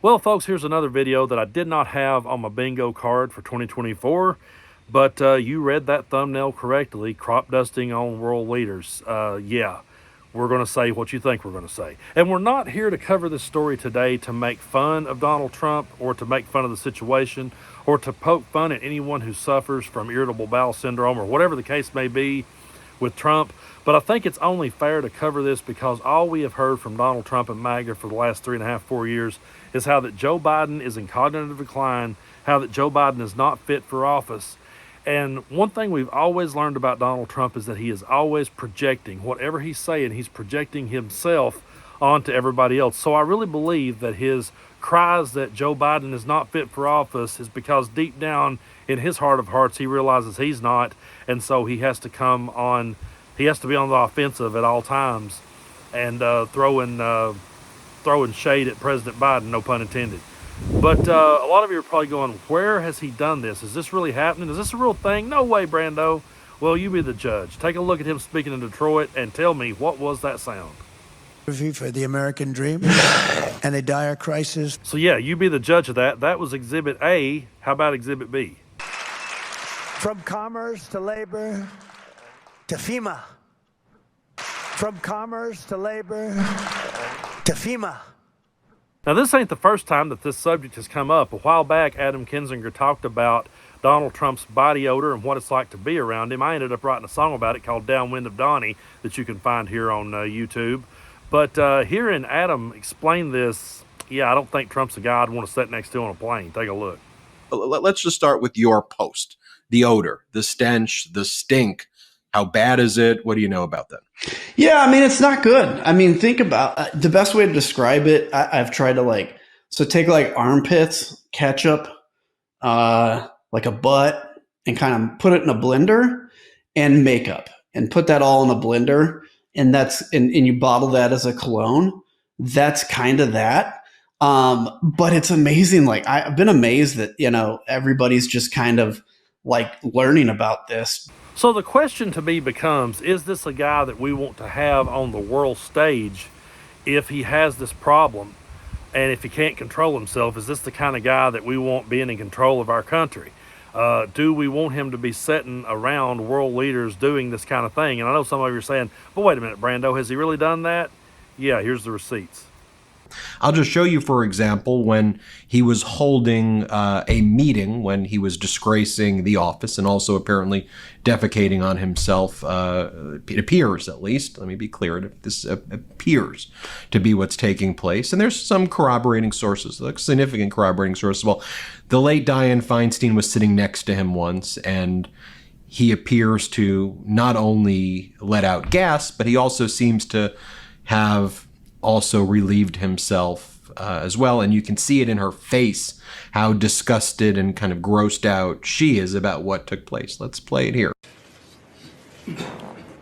Well, folks, here's another video that I did not have on my bingo card for 2024, but you read that thumbnail correctly, crop dusting on world leaders. Yeah, we're going to say what you think we're going to say. And we're not here to cover this story today to make fun of Donald Trump or to make fun of the situation or to poke fun at anyone who suffers from irritable bowel syndrome or whatever the case may be with Trump. But I think it's only fair to cover this because all we have heard from Donald Trump and MAGA for the last 3.5, 4 years is how that Joe Biden is in cognitive decline, how that Joe Biden is not fit for office. And one thing we've always learned about Donald Trump is that he is always projecting. Whatever he's saying, he's projecting himself onto everybody else. So I really believe that his cries that Joe Biden is not fit for office is because deep down in his heart of hearts, he realizes he's not. And so he has to he has to be on the offensive at all times and throwing shade at President Biden, no pun intended. But a lot of you are probably going, where has he done this? Is this really happening? Is this a real thing? No way, Brando. Well, you be the judge. Take a look at him speaking in Detroit and tell me, what was that sound? For the American dream and a dire crisis. So yeah, you be the judge of that. That was Exhibit A. How about Exhibit B? From commerce to labor to FEMA. From commerce to labor to FEMA. Now, this ain't the first time that this subject has come up. A while back, Adam Kinzinger talked about Donald Trump's body odor and what it's like to be around him. I ended up writing a song about it called Downwind of Donnie that you can find here on YouTube. But hearing Adam explain this, yeah, I don't think Trump's a guy I'd want to sit next to on a plane. Take a look. Let's just start with your post. The odor, the stench, the stink. How bad is it? What do you know about that? Yeah, I mean, it's not good. I mean, think about the best way to describe it. I've tried to take armpits, ketchup, like a butt, and kind of put it in a blender, and makeup, and put that all in a blender, and and you bottle that as a cologne. That's kind of that. But it's amazing. Like, I've been amazed that, everybody's just kind of learning about this. So the question to me becomes, is this a guy that we want to have on the world stage if he has this problem? And if he can't control himself, is this the kind of guy that we want being in control of our country? Do we want him to be sitting around world leaders doing this kind of thing? And I know some of you are saying, but wait a minute, Brando, has he really done that? Yeah, here's the receipts. I'll just show you, for example, when he was holding a meeting, when he was disgracing the office and also apparently defecating on himself. It appears, at least, let me be clear, this appears to be what's taking place. And there's some corroborating sources, like significant corroborating sources. Well, the late Dianne Feinstein was sitting next to him once, and he appears to not only let out gas, but he also seems to have also relieved himself as well. And you can see it in her face, how disgusted and kind of grossed out she is about what took place. Let's play it here.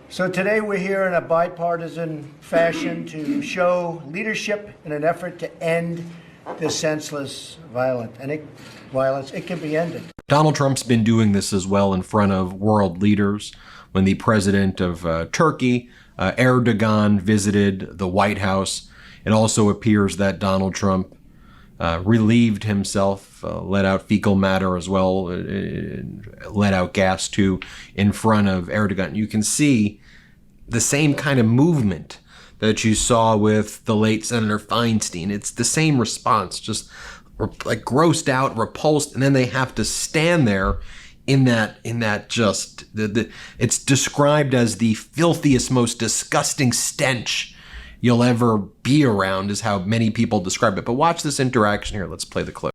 So today we're here in a bipartisan fashion to show leadership in an effort to end this senseless violence. It can be ended. Donald Trump's been doing this as well in front of world leaders. When the president of Turkey, Erdogan, visited the White House, it also appears that Donald Trump relieved himself, let out fecal matter as well, let out gas too, in front of Erdogan. You can see the same kind of movement that you saw with the late Senator Feinstein. It's the same response, just like grossed out, repulsed, and then they have to stand there in that just it's described as the filthiest, most disgusting stench you'll ever be around, is how many people describe it. But watch this interaction here. Let's play the clip.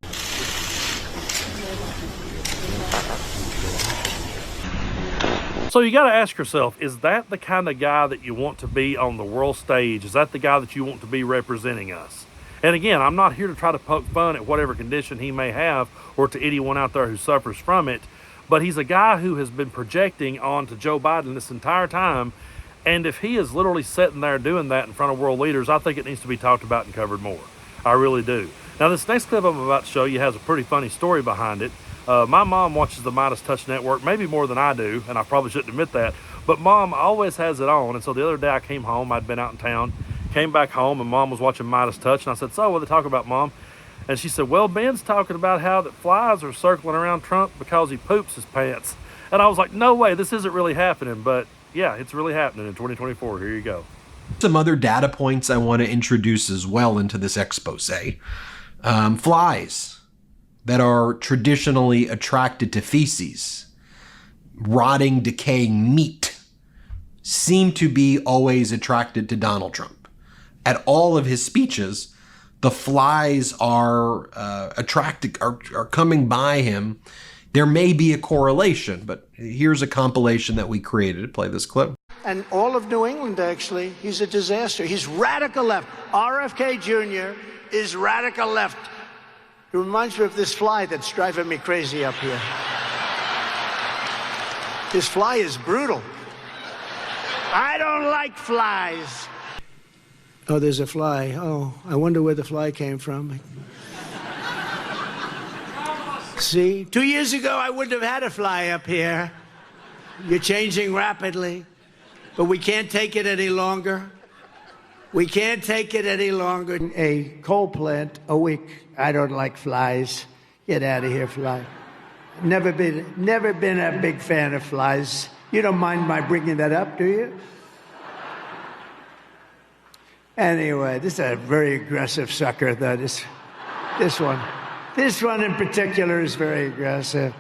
So you got to ask yourself, is that the kind of guy that you want to be on the world stage? Is that the guy that you want to be representing us? And again, I'm not here to try to poke fun at whatever condition he may have or to anyone out there who suffers from it. But he's a guy who has been projecting onto Joe Biden this entire time. And if he is literally sitting there doing that in front of world leaders, I think it needs to be talked about and covered more. I really do. Now, this next clip I'm about to show you has a pretty funny story behind it. My mom watches the Midas Touch Network, maybe more than I do, and I probably shouldn't admit that. But Mom always has it on. And so the other day I came home, I'd been out in town, came back home, and Mom was watching Midas Touch. And I said, so what are they talking about, Mom? And she said, well, Ben's talking about how that flies are circling around Trump because he poops his pants. And I was like, no way, this isn't really happening. But yeah, it's really happening in 2024. Here you go. Some other data points I want to introduce as well into this expose. Flies that are traditionally attracted to feces, rotting, decaying meat, seem to be always attracted to Donald Trump. At all of his speeches, the flies are are coming by him. There may be a correlation, but here's a compilation that we created. Play this clip. And all of New England, actually, he's a disaster. He's radical left. RFK Jr. is radical left. It reminds me of this fly that's driving me crazy up here. This fly is brutal. I don't like flies. Oh, there's a fly. Oh, I wonder where the fly came from. See, 2 years ago, I wouldn't have had a fly up here. You're changing rapidly, but we can't take it any longer. We can't take it any longer. A coal plant a week. I don't like flies. Get out of here, fly. Never been a big fan of flies. You don't mind my bringing that up, do you? Anyway, this is a very aggressive sucker, though. This one. This one in particular is very aggressive.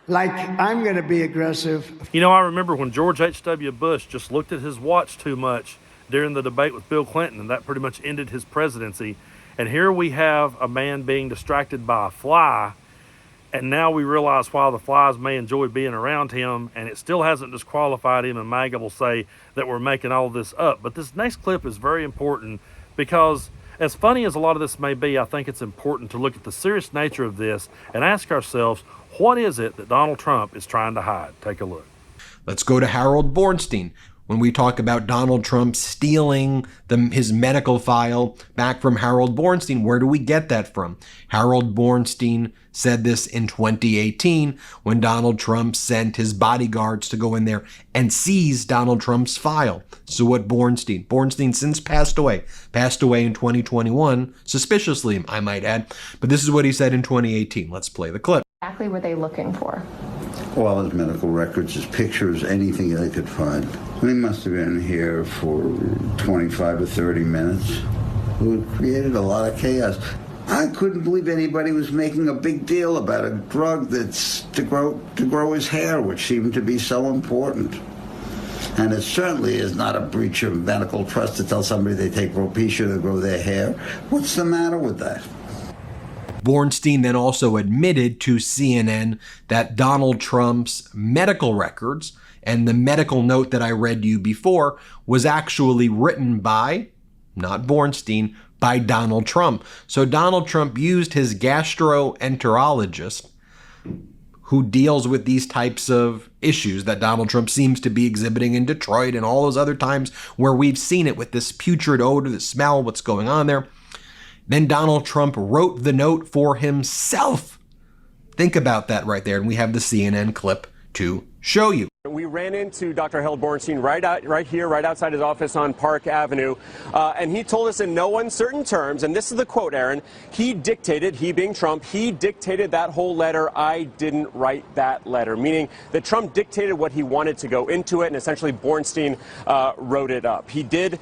Like, I'm going to be aggressive. You know, I remember when George H.W. Bush just looked at his watch too much during the debate with Bill Clinton, and that pretty much ended his presidency. And here we have a man being distracted by a fly, and now we realize why the flies may enjoy being around him, and it still hasn't disqualified him, and MAGA will say that we're making all this up. But this next clip is very important because, as funny as a lot of this may be, I think it's important to look at the serious nature of this and ask ourselves, what is it that Donald Trump is trying to hide? Take a look. Let's go to Harold Bornstein. When we talk about Donald Trump stealing his medical file back from Harold Bornstein, where do we get that from? Harold Bornstein said this in 2018 when Donald Trump sent his bodyguards to go in there and seize Donald Trump's file. So what Bornstein since passed away in 2021, suspiciously, I might add, but this is what he said in 2018. Let's play the clip. Exactly were they looking for? All his medical records, his pictures, anything they could find. We must have been here for 25 to 30 minutes. It created a lot of chaos. I couldn't believe anybody was making a big deal about a drug that's to grow his hair, which seemed to be so important. And it certainly is not a breach of medical trust to tell somebody they take Propecia to grow their hair. What's the matter with that? Bornstein then also admitted to CNN that Donald Trump's medical records and the medical note that I read you before was actually written by, not Bornstein, by Donald Trump. So Donald Trump used his gastroenterologist, who deals with these types of issues that Donald Trump seems to be exhibiting in Detroit and all those other times where we've seen it with this putrid odor, the smell, what's going on there. Then Donald Trump wrote the note for himself. Think about that right there. And we have the CNN clip to show you. We ran into Dr. Harold Bornstein right here, right outside his office on Park Avenue, and he told us in no uncertain terms, and this is the quote, Aaron, he being Trump, he dictated that whole letter. I didn't write that letter, meaning that Trump dictated what he wanted to go into it, and essentially Bornstein wrote it up. He did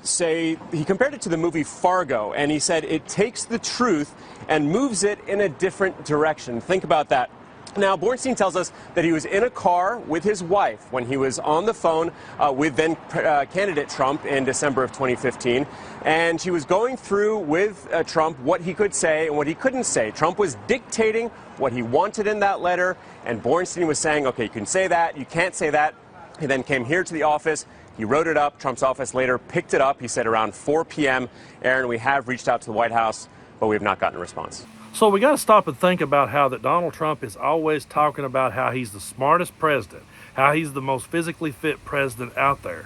say, he compared it to the movie Fargo, and he said it takes the truth and moves it in a different direction. Think about that. Now, Bornstein tells us that he was in a car with his wife when he was on the phone with then candidate Trump in December of 2015. And she was going through with Trump what he could say and what he couldn't say. Trump was dictating what he wanted in that letter, and Bornstein was saying, okay, you can say that, you can't say that. He then came here to the office. He wrote it up. Trump's office later picked it up. He said around 4 p.m. Aaron, we have reached out to the White House, but we have not gotten a response. So we got to stop and think about how that Donald Trump is always talking about how he's the smartest president, how he's the most physically fit president out there.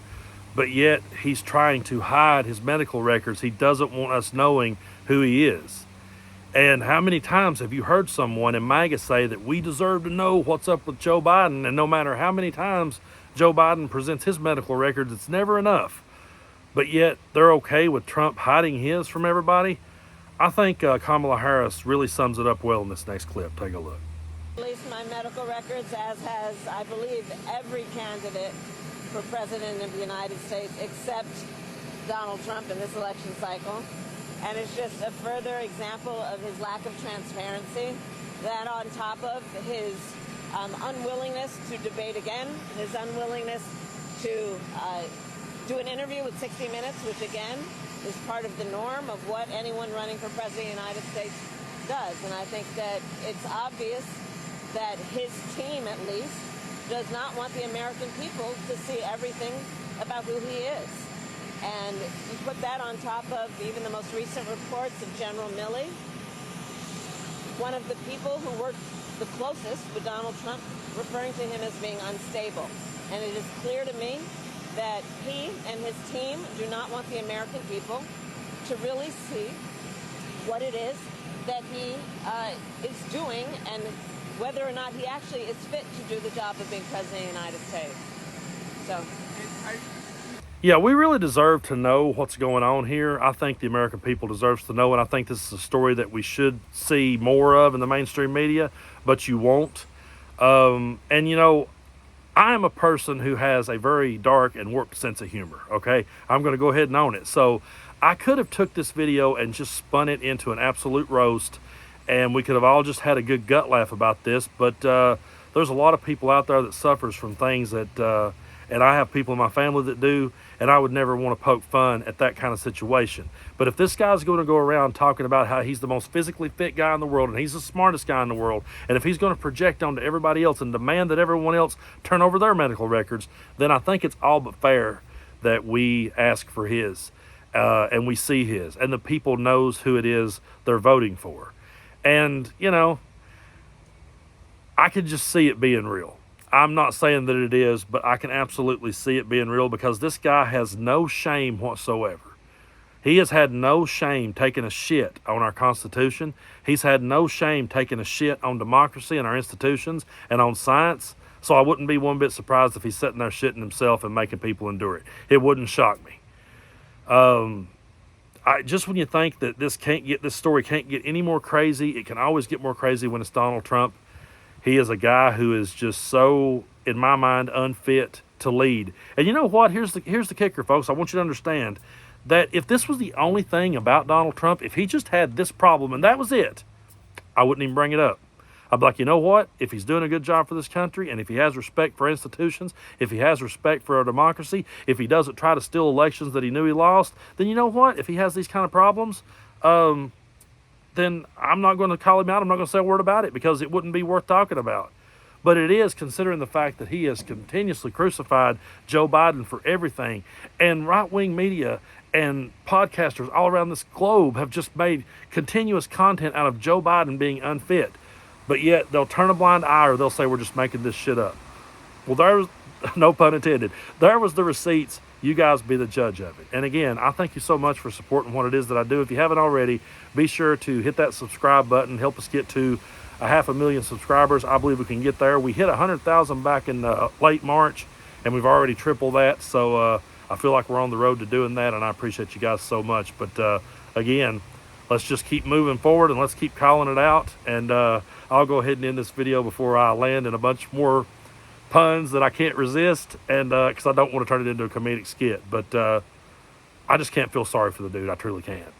But yet he's trying to hide his medical records. He doesn't want us knowing who he is. And how many times have you heard someone in MAGA say that we deserve to know what's up with Joe Biden? And no matter how many times Joe Biden presents his medical records, it's never enough. But yet they're okay with Trump hiding his from everybody. I think Kamala Harris really sums it up well in this next clip. Take a look. Released my medical records, as has, I believe, every candidate for president of the United States except Donald Trump in this election cycle. And it's just a further example of his lack of transparency, that on top of his unwillingness to debate again, his unwillingness to do an interview with 60 Minutes, which again is part of the norm of what anyone running for president of the United States does. And I think that it's obvious that his team, at least, does not want the American people to see everything about who he is. And you put that on top of even the most recent reports of General Milley, one of the people who worked the closest with Donald Trump, referring to him as being unstable. And it is clear to me that he and his team do not want the American people to really see what it is that he is doing and whether or not he actually is fit to do the job of being president of the United States. So, Yeah, we really deserve to know what's going on here. I think the American people deserves to know, and I think this is a story that we should see more of in the mainstream media, but you won't. And you know, I am a person who has a very dark and warped sense of humor, okay? I'm going to go ahead and own it. So I could have took this video and just spun it into an absolute roast, and we could have all just had a good gut laugh about this, but there's a lot of people out there that suffers from things that, and I have people in my family that do, and I would never want to poke fun at that kind of situation. But if this guy's going to go around talking about how he's the most physically fit guy in the world and he's the smartest guy in the world, and if he's going to project onto everybody else and demand that everyone else turn over their medical records, then I think it's all but fair that we ask for his, and we see his, and the people knows who it is they're voting for. And, you know, I could just see it being real. I'm not saying that it is, but I can absolutely see it being real because this guy has no shame whatsoever. He has had no shame taking a shit on our Constitution. He's had no shame taking a shit on democracy and our institutions and on science. So I wouldn't be one bit surprised if he's sitting there shitting himself and making people endure it. It wouldn't shock me. Just when you think that this story can't get any more crazy, it can always get more crazy when it's Donald Trump. He is a guy who is just so, in my mind, unfit to lead. And you know what? Here's the kicker, folks. I want you to understand that if this was the only thing about Donald Trump, if he just had this problem and that was it, I wouldn't even bring it up. I'd be like, you know what? If he's doing a good job for this country, and if he has respect for institutions, if he has respect for our democracy, if he doesn't try to steal elections that he knew he lost, then you know what? If he has these kind of problems, then I'm not going to call him out. I'm not going to say a word about it because it wouldn't be worth talking about. But it is, considering the fact that he has continuously crucified Joe Biden for everything. And right-wing media and podcasters all around this globe have just made continuous content out of Joe Biden being unfit. But yet they'll turn a blind eye or they'll say we're just making this shit up. Well, there was, no pun intended, there was the receipts. You guys be the judge of it. And again, I thank you so much for supporting what it is that I do. If you haven't already, be sure to hit that subscribe button. Help us get to 500,000 subscribers. I believe we can get there. We hit 100,000 back in late March, and we've already tripled that. So I feel like we're on the road to doing that, and I appreciate you guys so much. But again, let's just keep moving forward, and let's keep calling it out. And I'll go ahead and end this video before I land in a bunch more puns that I can't resist, and because I don't want to turn it into a comedic skit. But I just can't feel sorry for the dude. I truly can't.